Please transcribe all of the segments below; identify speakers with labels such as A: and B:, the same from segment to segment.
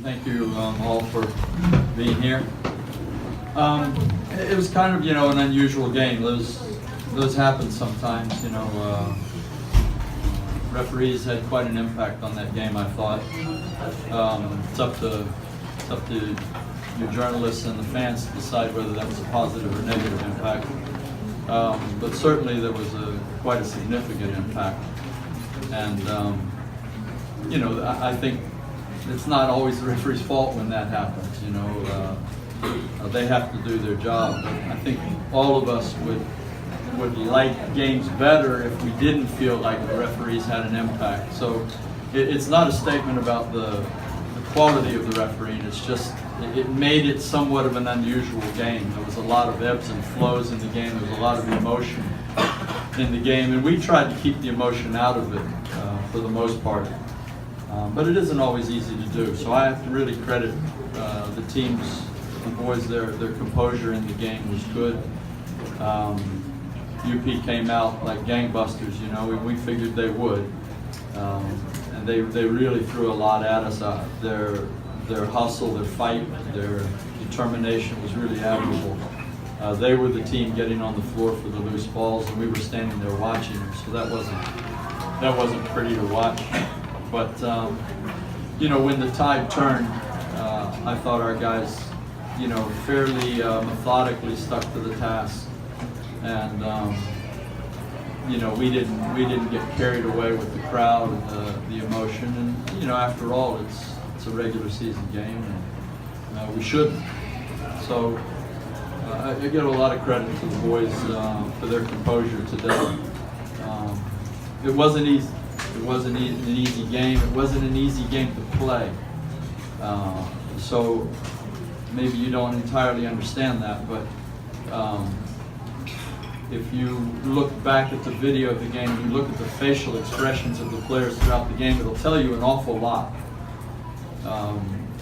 A: Thank you all for being here. It was kind of, an unusual game. Those happen sometimes, Referees had quite an impact on that game, I thought. It's up to your journalists and the fans to decide whether that was a positive or negative impact. But certainly there was quite a significant impact. And, I think it's not always the referee's fault when that happens, they have to do their job. But I think all of us would like games better if we didn't feel like the referees had an impact. So it's not a statement about the quality of the refereeing, it's just it made it somewhat of an unusual game. There was a lot of ebbs and flows in the game, there was a lot of emotion in the game, and we tried to keep the emotion out of it for the most part. But it isn't always easy to do, so I have to really credit the teams, the boys, their composure in the game was good. UP came out like gangbusters, we figured they would. And they really threw a lot at us. Their hustle, their fight, their determination was really admirable. They were the team getting on the floor for the loose balls, and we were standing there watching them, so that wasn't pretty to watch. But when the tide turned, I thought our guys, fairly methodically stuck to the task, and we didn't get carried away with the crowd and the emotion. And after all, it's a regular season game, and we shouldn't. So I give a lot of credit to the boys for their composure today. It wasn't easy. It wasn't an easy game. It wasn't an easy game to play. So maybe you don't entirely understand that, but if you look back at the video of the game, you look at the facial expressions of the players throughout the game, it'll tell you an awful lot.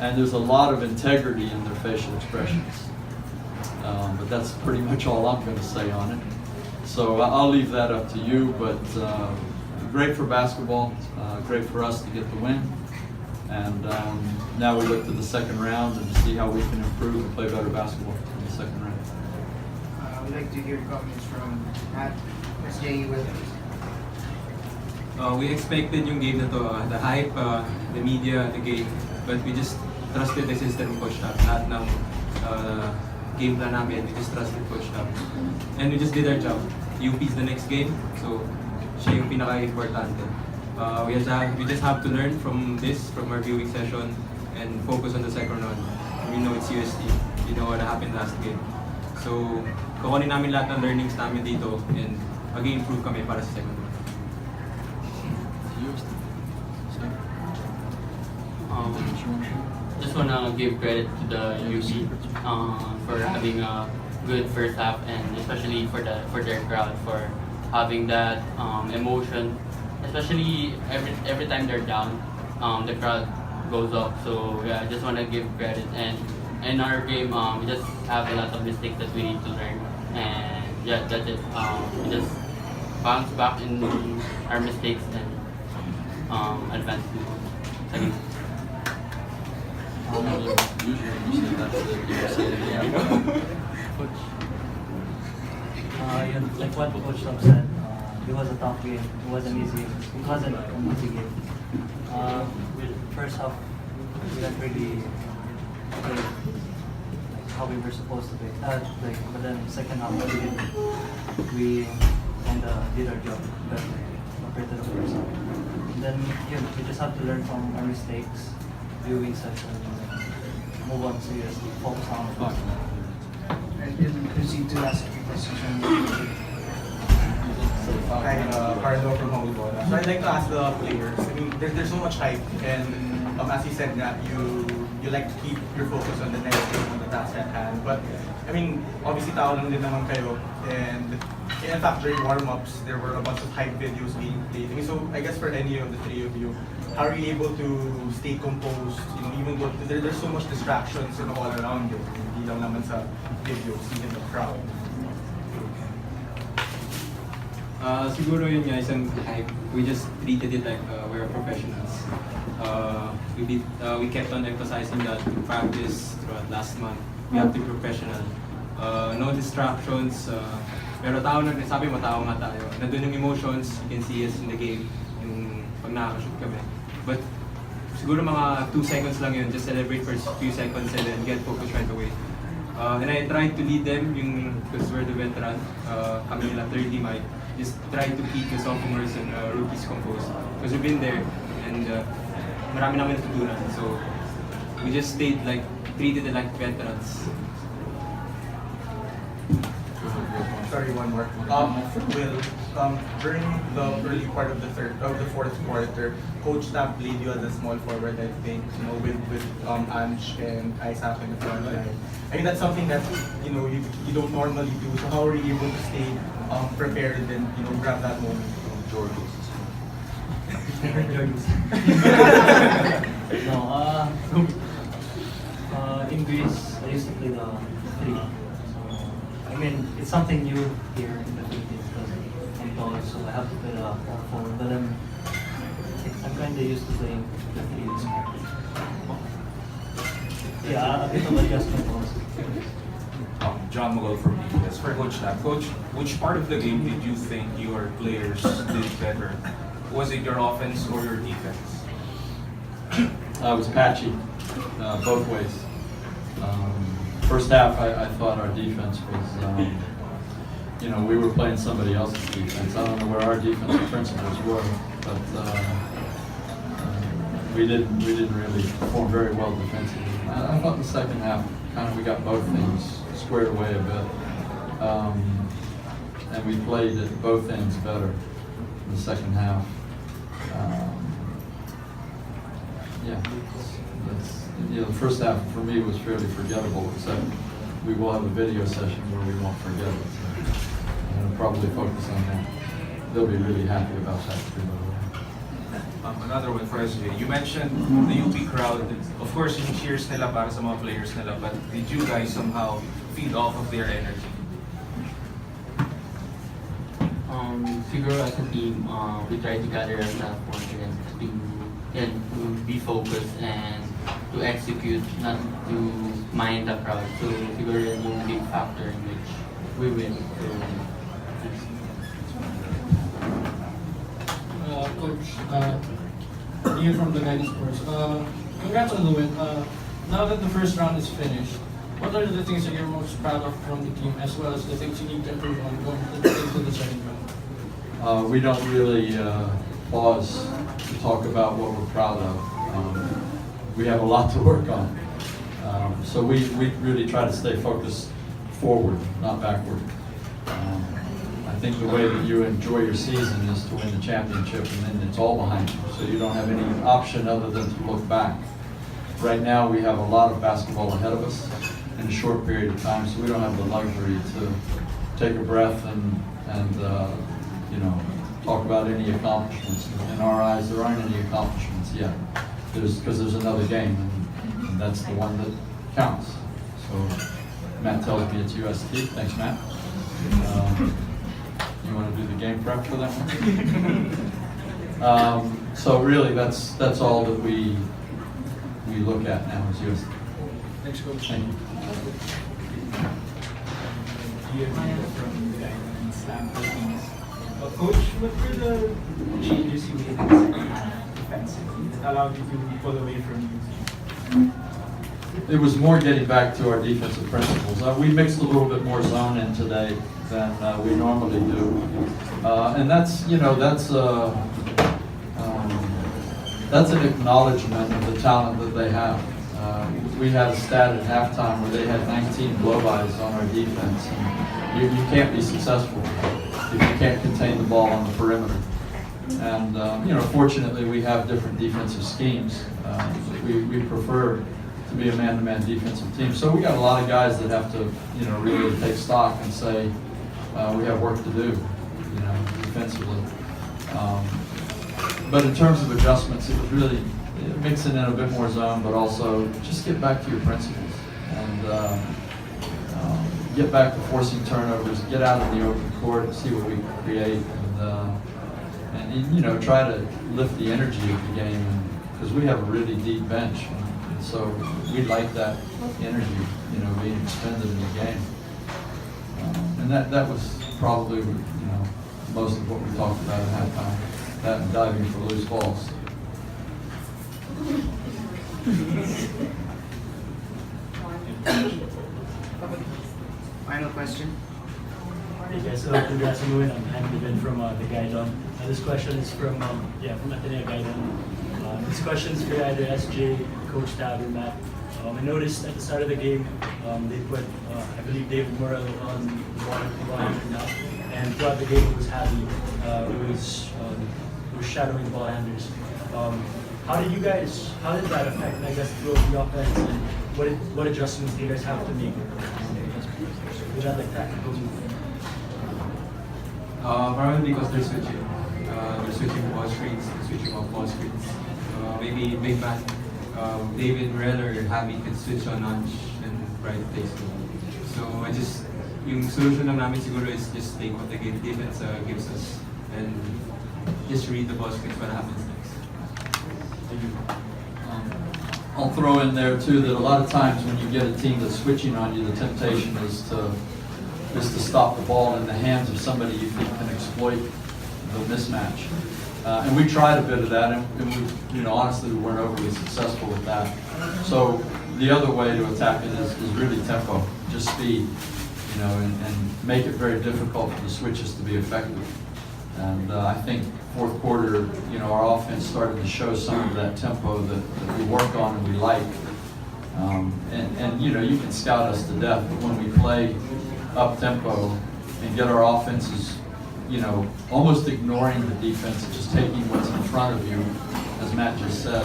A: And there's a lot of integrity in their facial expressions. But that's pretty much all I'm going to say on it. So I'll leave that up to you, but great for basketball, great for us to get the win. And now we look to the second round and see how we can improve and play better basketball in the second round.
B: I would like to hear comments from Matt, SJE with
C: We expected yung game na to, the hype, the media, the game, but we just trusted the system Coach Tab. Lahat ng game plan namin, we just trusted Coach Tab. And we just did our job. UP is the next game, so siya yung pinaka-importante. We just have to learn from this, from our viewing session, and focus on the second round. We know it's UST. You know what happened last game. So, kukunin namin lahat ng learnings namin dito and mag-i-improve kami para sa second round.
D: Just wanna give credit to the UP for having a good first half, and especially for their crowd for having that emotion. Especially every time they're down, the crowd goes up. So yeah, I just wanna give credit. And in our game, we just have a lot of mistakes that we need to learn. And yeah, that's it. We just bounce back in our mistakes and advance to second.
A: Usually you say that's it. You say it again.
E: Coach, like what Coach Tom said, it was a tough game. It wasn't easy. It wasn't an easy game. First half, we didn't really play like how we were supposed to play. But then second half, we kind of did our job better compared to the first half. And then we just have to learn from our mistakes, viewing session, move on seriously, focus on the
B: and didn't proceed to ask you questions.
F: Carlo from Humble. So I'd like to ask the players. I mean, there's so much hype, and as you said, that you like to keep your focus on the next game, on the task at hand. But I mean, obviously, tao lang din naman kayo, and in fact, during warm-ups, there were a bunch of hype videos being played. I mean, so I guess for any of the three of you, how are you able to stay composed? Even though there's so much distractions, all around you, hindi lang naman sa videos, even the crowd.
C: Siguro yun nga, isang hype. We just treated it like we're professionals. We kept on emphasizing that to practice throughout last month. We have to be professional. No distractions. Pero tao na, sabi mo, tao nga tayo. Nandun yung emotions, you can see us in the game, yung pag nakakashoot kami. But siguro mga 2 seconds lang yun, just celebrate for a few seconds and then get focused right away. And I tried to lead them, because we're the veteran, kami nila third team, I just tried to keep the sophomores and rookies composed. Because we've been there, and marami namin natutunan. So, we just stayed like, treated it like veterans.
F: Sorry, one more. For Will, during the early part of the fourth quarter, Coach Stamp played you as a small forward, I think, with Ange and Isaac in the front line. I mean, that's something that you don't normally do. So how are you able to stay prepared and grab that moment?
E: No, in Greece, I used to play the 3. I mean, it's something new here in the Philippines because I'm tall, so I have to play the 4. But I'm kind of used to playing the 3 this practice. Yeah, a bit of adjustment also.
G: John Mughal from BS. For Coach Tab. Coach, which part of the game did you think your players did better? Was it your offense or your defense?
A: It was patchy, both ways. First half, I thought our defense was, we were playing somebody else's defense. I don't know where our defensive principles were, but we didn't really perform very well defensively. I thought in the second half, we got both things squared away a bit, and we played at both ends better in the second half. The first half for me was fairly forgettable, except we will have a video session where we won't forget it. So I'll probably focus on that. They'll be really happy about that too, by the way.
G: Another one for SJ. You mentioned the UP crowd. Of course, yung cheers nila para sa mga players nila, but did you guys somehow feed off of their energy?
D: Siguro as a team, we try to gather ourselves confidence to be focused and to execute, not to mind the crowd. So siguro yan yung big factor in which we win.
H: Coach, Ian from the Guidance Sports. Congrats on the win. Now that the first round is finished, what are the things that you're most proud of from the team, as well as the things you need to improve on going into the second round?
A: We don't really pause to talk about what we're proud of. We have a lot to work on. So we really try to stay focused forward, not backward. I think the way that you enjoy your season is to win the championship, and then it's all behind you. So you don't have any option other than to look back. Right now we have a lot of basketball ahead of us in a short period of time, so we don't have the luxury to take a breath and talk about any accomplishments. In our eyes, there aren't any accomplishments yet. Because there's another game, and that's the one that counts. So Matt tells me it's UST. Thanks, Matt. You want to do the game prep for that one? So really, that's all that we look at now is UST.
H: Thanks, Coach.
A: Thank you.
I: Coach, what were the changes you made defensively that allowed you to pull away from you?
A: It was more getting back to our defensive principles. We mixed a little bit more zone in today than we normally do, and that's an acknowledgement of the talent that they have. We had a stat at halftime where they had 19 blow-bys on our defense, and you can't be successful if you can't contain the ball on the perimeter. And fortunately, we have different defensive schemes. We prefer to be a man-to-man defensive team. So we got a lot of guys that have to, really take stock and say we have work to do, defensively. But in terms of adjustments, it was really mixing in a bit more zone, but also just get back to your principles and get back to forcing turnovers, get out in the open court and see what we can create. And, and you know, try to lift the energy of the game, because we have a really deep bench, and so we like that energy, you know, being expended in the game. And that was probably, you know, most of what we talked about at halftime, that and diving for loose balls.
B: Final question.
E: Hey guys, congrats on the win. I'm Henry Vin from the Gaidon. This question is from Ateneo Gaidon. This question is for either SJ, Coach Tab, or Matt. I noticed at the start of the game, they put, I believe, David Morrell on the ball handler now, and throughout the game it was Javi, who was shadowing the ball handlers. How did that affect, I guess, the offense, and what adjustments do you guys have to make? Was that like tactical move?
C: Probably because they're switching. They're switching ball screens, they're switching off ball screens. Maybe big man, David Morel or Javi could switch on Nudge and right place. So yung solution lang namin siguro is just take what the defense gives us and just read the ball screens, what happens next. Thank you.
A: I'll throw in there too that a lot of times when you get a team that's switching on you, the temptation is to stop the ball in the hands of somebody you think can exploit the mismatch. And we tried a bit of that, and we, you know, honestly, we weren't overly successful with that. So the other way to attack it is really tempo, just speed, you know, and make it very difficult for the switches to be effective. And I think fourth quarter, you know, our offense started to show some of that tempo that we work on and we like. And you know, you can scout us to death, but when we play up tempo and get our offenses, you know, almost ignoring the defense and just taking what's in front of you, as Matt just said,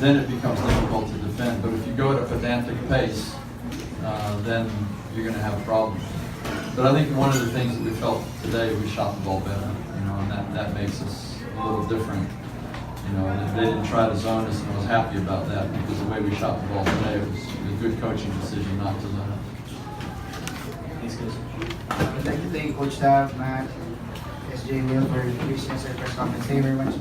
A: then it becomes difficult to defend. But if you go at a pedantic pace, then you're going to have problems. But I think one of the things that we felt today, we shot the ball better, you know, and that makes us a little different. You know, they didn't try to zone us, and I was happy about that, because the way we shot the ball today, it was a good coaching decision not to zone us.
E: Thanks, guys.
B: I'd like to thank Coach Tab, Matt, SJ, Will for gracing us our press conference. Thank you very much.